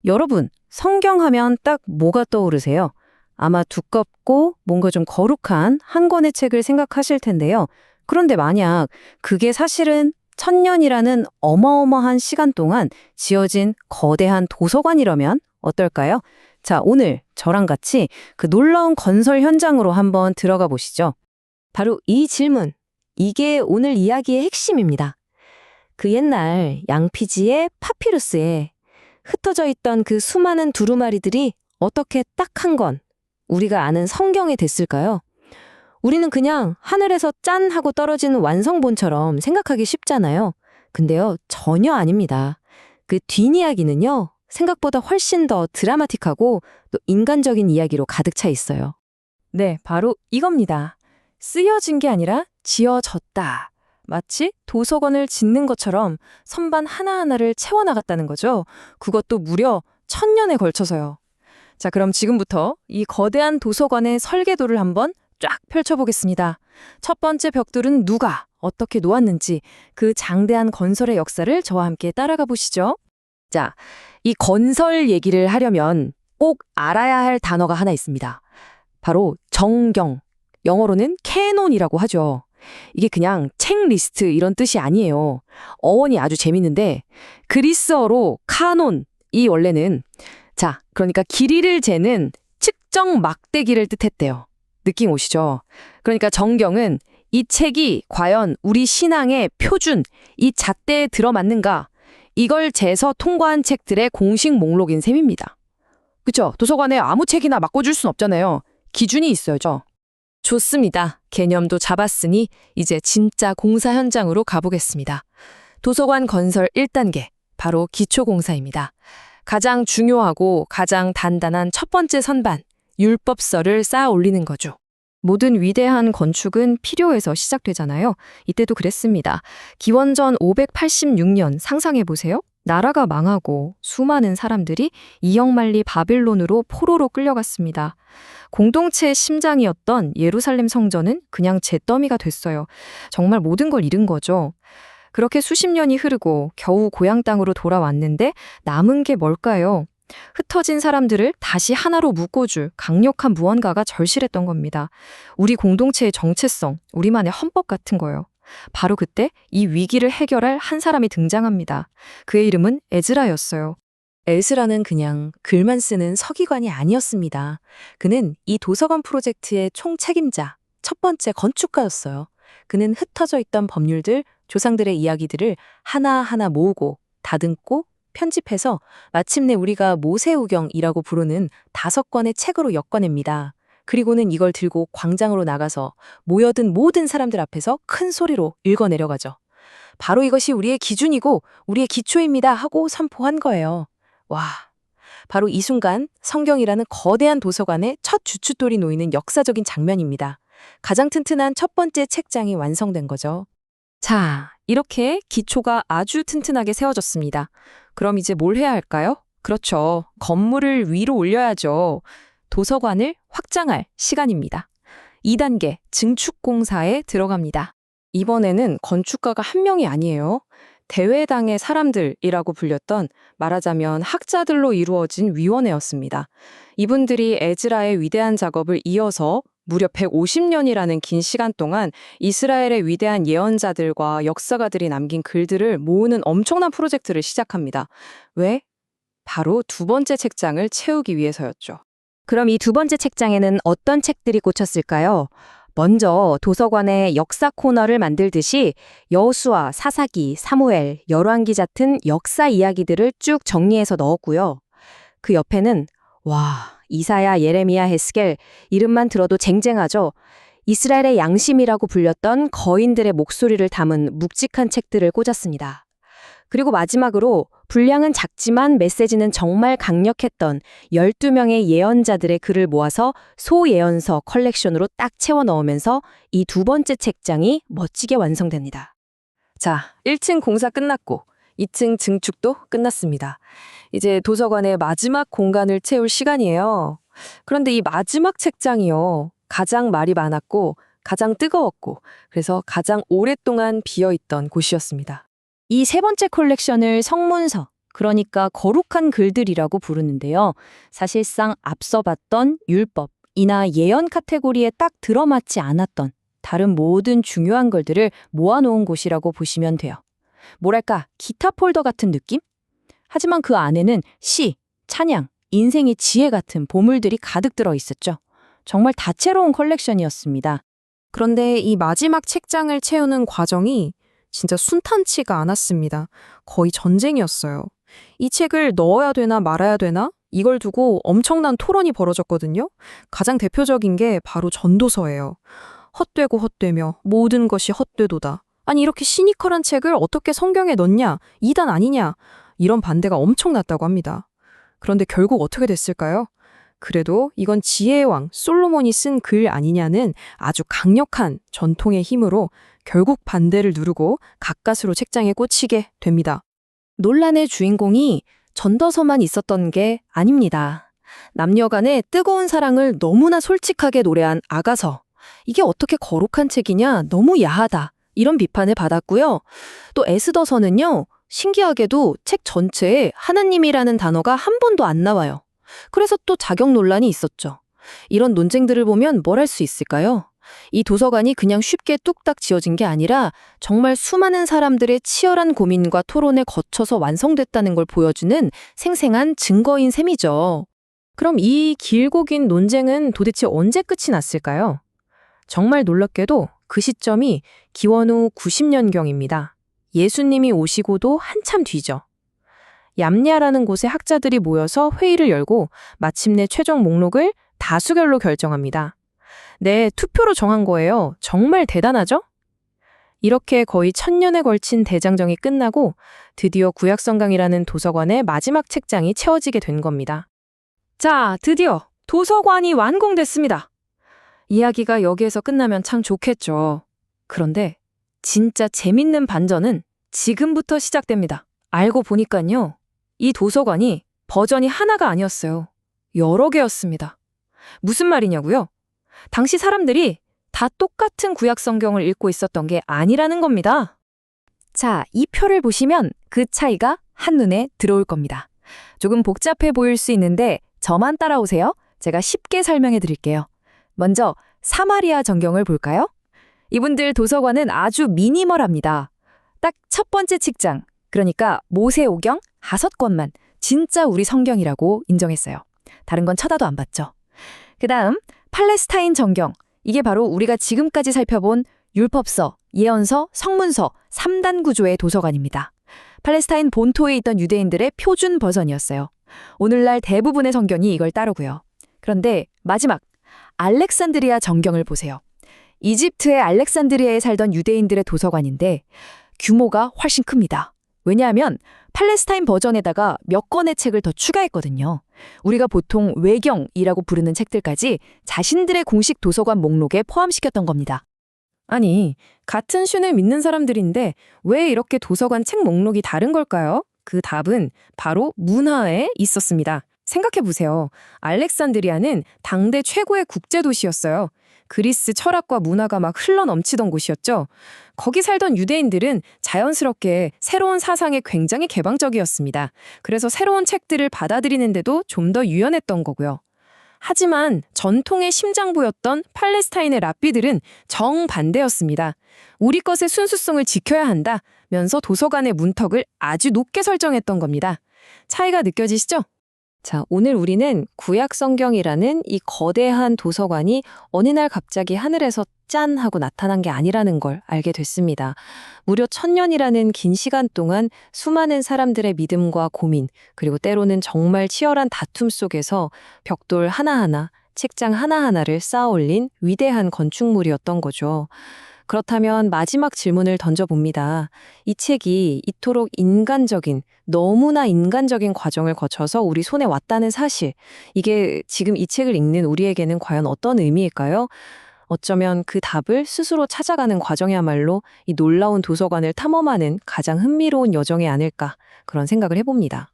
여러분, 성경 하면 딱 뭐가 떠오르세요? 아마 두껍고 뭔가 좀 거룩한 한 권의 책을 생각하실 텐데요. 그런데 만약 그게 사실은 천년이라는 어마어마한 시간 동안 지어진 거대한 도서관이라면 어떨까요? 자, 오늘 저랑 같이 그 놀라운 건설 현장으로 한번 들어가 보시죠. 바로 이 질문, 이게 오늘 이야기의 핵심입니다. 그 옛날 양피지의 파피루스에 흩어져 있던 그 수많은 두루마리들이 어떻게 딱 한 권, 우리가 아는 성경에 됐을까요? 우리는 그냥 하늘에서 짠 하고 떨어지는 완성본처럼 생각하기 쉽잖아요. 근데요, 전혀 아닙니다. 그 뒷이야기는요, 생각보다 훨씬 더 드라마틱하고 또 인간적인 이야기로 가득 차 있어요. 네, 바로 이겁니다. 쓰여진 게 아니라 지어졌다. 마치 도서관을 짓는 것처럼 선반 하나하나를 채워나갔다는 거죠. 그것도 무려 1000년에 걸쳐서요. 자, 그럼 지금부터 이 거대한 도서관의 설계도를 한번 쫙 펼쳐보겠습니다. 첫 번째 벽돌은 누가 어떻게 놓았는지 그 장대한 건설의 역사를 저와 함께 따라가 보시죠. 자, 이 건설 얘기를 하려면 꼭 알아야 할 단어가 하나 있습니다. 바로 정경, 영어로는 캐논이라고 하죠. 이게 그냥 책 리스트 이런 뜻이 아니에요. 어원이 아주 재밌는데 그리스어로 카논, 이 원래는 자, 그러니까 길이를 재는 측정 막대기를 뜻했대요. 느낌 오시죠? 그러니까 정경은 이 책이 과연 우리 신앙의 표준, 이 잣대에 들어맞는가? 이걸 재서 통과한 책들의 공식 목록인 셈입니다. 그쵸? 도서관에 아무 책이나 맡겨줄 순 없잖아요. 기준이 있어야죠. 좋습니다. 개념도 잡았으니 이제 진짜 공사 현장으로 가보겠습니다. 도서관 건설 1단계, 바로 기초공사입니다. 가장 중요하고 가장 단단한 첫 번째 선반, 율법서를 쌓아 올리는 거죠. 모든 위대한 건축은 필요해서 시작되잖아요. 이때도 그랬습니다. 기원전 586년 상상해보세요. 나라가 망하고 수많은 사람들이 이역만리 바빌론으로 포로로 끌려갔습니다. 공동체의 심장이었던 예루살렘 성전은 그냥 잿더미가 됐어요. 정말 모든 걸 잃은 거죠. 그렇게 수십 년이 흐르고 겨우 고향 땅으로 돌아왔는데 남은 게 뭘까요? 흩어진 사람들을 다시 하나로 묶어줄 강력한 무언가가 절실했던 겁니다. 우리 공동체의 정체성, 우리만의 헌법 같은 거요. 바로 그때 이 위기를 해결할 한 사람이 등장합니다. 그의 이름은 에즈라였어요. 에스라는 그냥 글만 쓰는 서기관이 아니었습니다. 그는 이 도서관 프로젝트의 총책임자, 첫 번째 건축가였어요. 그는 흩어져 있던 법률들, 조상들의 이야기들을 하나하나 모으고 다듬고 편집해서 마침내 우리가 모세우경이라고 부르는 5권의 책으로 엮어냅니다. 그리고는 이걸 들고 광장으로 나가서 모여든 모든 사람들 앞에서 큰 소리로 읽어내려가죠. 바로 이것이 우리의 기준이고 우리의 기초입니다 하고 선포한 거예요. 와, 바로 이 순간 성경이라는 거대한 도서관의 첫 주춧돌이 놓이는 역사적인 장면입니다. 가장 튼튼한 첫 번째 책장이 완성된 거죠. 자, 이렇게 기초가 아주 튼튼하게 세워졌습니다. 그럼 이제 뭘 해야 할까요? 그렇죠. 건물을 위로 올려야죠. 도서관을 확장할 시간입니다. 2단계 증축공사에 들어갑니다. 이번에는 건축가가 한 명이 아니에요. 대회당의 사람들이라고 불렸던 말하자면 학자들로 이루어진 위원회였습니다. 이분들이 에즈라의 위대한 작업을 이어서 무려 150년이라는 긴 시간 동안 이스라엘의 위대한 예언자들과 역사가들이 남긴 글들을 모으는 엄청난 프로젝트를 시작합니다. 왜? 바로 두 번째 책장을 채우기 위해서였죠. 그럼 이 두 번째 책장에는 어떤 책들이 꽂혔을까요? 먼저 도서관에 역사 코너를 만들듯이 여호수아, 사사기, 사무엘, 열왕기 같은 역사 이야기들을 쭉 정리해서 넣었고요. 그 옆에는 이사야, 예레미야, 헤스겔 이름만 들어도 쟁쟁하죠. 이스라엘의 양심이라고 불렸던 거인들의 목소리를 담은 묵직한 책들을 꽂았습니다. 그리고 마지막으로 분량은 작지만 메시지는 정말 강력했던 12명의 예언자들의 글을 모아서 소예언서 컬렉션으로 딱 채워 넣으면서 이 두 번째 책장이 멋지게 완성됩니다. 자, 1층 공사 끝났고 2층 증축도 끝났습니다. 이제 도서관의 마지막 공간을 채울 시간이에요. 그런데 이 마지막 책장이요. 가장 말이 많았고 가장 뜨거웠고 그래서 가장 오랫동안 비어있던 곳이었습니다. 이 세 번째 컬렉션을 성문서, 그러니까 거룩한 글들이라고 부르는데요. 사실상 앞서 봤던 율법이나 예언 카테고리에 딱 들어맞지 않았던 다른 모든 중요한 글들을 모아놓은 곳이라고 보시면 돼요. 뭐랄까, 기타 폴더 같은 느낌? 하지만 그 안에는 시, 찬양, 인생의 지혜 같은 보물들이 가득 들어 있었죠. 정말 다채로운 컬렉션이었습니다. 그런데 이 마지막 책장을 채우는 과정이 진짜 순탄치가 않았습니다. 거의 전쟁이었어요. 이 책을 넣어야 되나 말아야 되나? 이걸 두고 엄청난 토론이 벌어졌거든요. 가장 대표적인 게 바로 전도서예요. 헛되고 헛되며 모든 것이 헛되도다. 아니 이렇게 시니컬한 책을 어떻게 성경에 넣냐? 이단 아니냐? 이런 반대가 엄청났다고 합니다. 그런데 결국 어떻게 됐을까요? 그래도 이건 지혜의 왕 솔로몬이 쓴 글 아니냐는 아주 강력한 전통의 힘으로 결국 반대를 누르고 가까스로 책장에 꽂히게 됩니다. 논란의 주인공이 전도서만 있었던 게 아닙니다. 남녀 간의 뜨거운 사랑을 너무나 솔직하게 노래한 아가서. 이게 어떻게 거룩한 책이냐? 너무 야하다. 이런 비판을 받았고요. 또 에스더서는요. 신기하게도 책 전체에 하나님이라는 단어가 한 번도 안 나와요. 그래서 또 자격 논란이 있었죠. 이런 논쟁들을 보면 뭘 할 수 있을까요? 이 도서관이 그냥 쉽게 뚝딱 지어진 게 아니라 정말 수많은 사람들의 치열한 고민과 토론에 거쳐서 완성됐다는 걸 보여주는 생생한 증거인 셈이죠. 그럼 이 길고 긴 논쟁은 도대체 언제 끝이 났을까요? 정말 놀랍게도 그 시점이 기원후 90년경입니다. 예수님이 오시고도 한참 뒤죠. 얌야라는 곳에 학자들이 모여서 회의를 열고 마침내 최종 목록을 다수결로 결정합니다. 네, 투표로 정한 거예요. 정말 대단하죠? 이렇게 거의 1000년에 걸친 대장정이 끝나고 드디어 구약성경이라는 도서관의 마지막 책장이 채워지게 된 겁니다. 자, 드디어 도서관이 완공됐습니다. 이야기가 여기에서 끝나면 참 좋겠죠. 그런데 진짜 재밌는 반전은 지금부터 시작됩니다. 알고 보니까요. 이 도서관이 버전이 하나가 아니었어요. 여러 개였습니다. 무슨 말이냐고요? 당시 사람들이 다 똑같은 구약 성경을 읽고 있었던 게 아니라는 겁니다. 자, 이 표를 보시면 그 차이가 한눈에 들어올 겁니다. 조금 복잡해 보일 수 있는데 저만 따라오세요. 제가 쉽게 설명해 드릴게요. 먼저 사마리아 정경을 볼까요? 이분들 도서관은 아주 미니멀합니다. 딱 첫 번째 책장, 그러니까 모세오경 5권만 진짜 우리 성경이라고 인정했어요. 다른 건 쳐다도 안 봤죠. 그다음 팔레스타인 정경, 이게 바로 우리가 지금까지 살펴본 율법서, 예언서, 성문서 3단 구조의 도서관입니다. 팔레스타인 본토에 있던 유대인들의 표준 버전이었어요. 오늘날 대부분의 성경이 이걸 따르고요. 그런데 마지막 알렉산드리아 정경을 보세요. 이집트의 알렉산드리아에 살던 유대인들의 도서관인데 규모가 훨씬 큽니다. 왜냐하면 팔레스타인 버전에다가 몇 권의 책을 더 추가했거든요. 우리가 보통 외경이라고 부르는 책들까지 자신들의 공식 도서관 목록에 포함시켰던 겁니다. 아니, 같은 신을 믿는 사람들인데 왜 이렇게 도서관 책 목록이 다른 걸까요? 그 답은 바로 문화에 있었습니다. 생각해보세요. 알렉산드리아는 당대 최고의 국제도시였어요. 그리스 철학과 문화가 막 흘러넘치던 곳이었죠. 거기 살던 유대인들은 자연스럽게 새로운 사상에 굉장히 개방적이었습니다. 그래서 새로운 책들을 받아들이는데도 좀 더 유연했던 거고요. 하지만 전통의 심장부였던 팔레스타인의 랍비들은 정반대였습니다. 우리 것의 순수성을 지켜야 한다면서 도서관의 문턱을 아주 높게 설정했던 겁니다. 차이가 느껴지시죠? 자, 오늘 우리는 구약 성경이라는 이 거대한 도서관이 어느 날 갑자기 하늘에서 짠 하고 나타난 게 아니라는 걸 알게 됐습니다. 무려 1000년이라는 긴 시간 동안 수많은 사람들의 믿음과 고민, 그리고 때로는 정말 치열한 다툼 속에서 벽돌 하나하나, 책장 하나하나를 쌓아 올린 위대한 건축물이었던 거죠. 그렇다면 마지막 질문을 던져봅니다. 이 책이 이토록 인간적인, 너무나 인간적인 과정을 거쳐서 우리 손에 왔다는 사실, 이게 지금 이 책을 읽는 우리에게는 과연 어떤 의미일까요? 어쩌면 그 답을 스스로 찾아가는 과정이야말로 이 놀라운 도서관을 탐험하는 가장 흥미로운 여정이 아닐까 그런 생각을 해봅니다.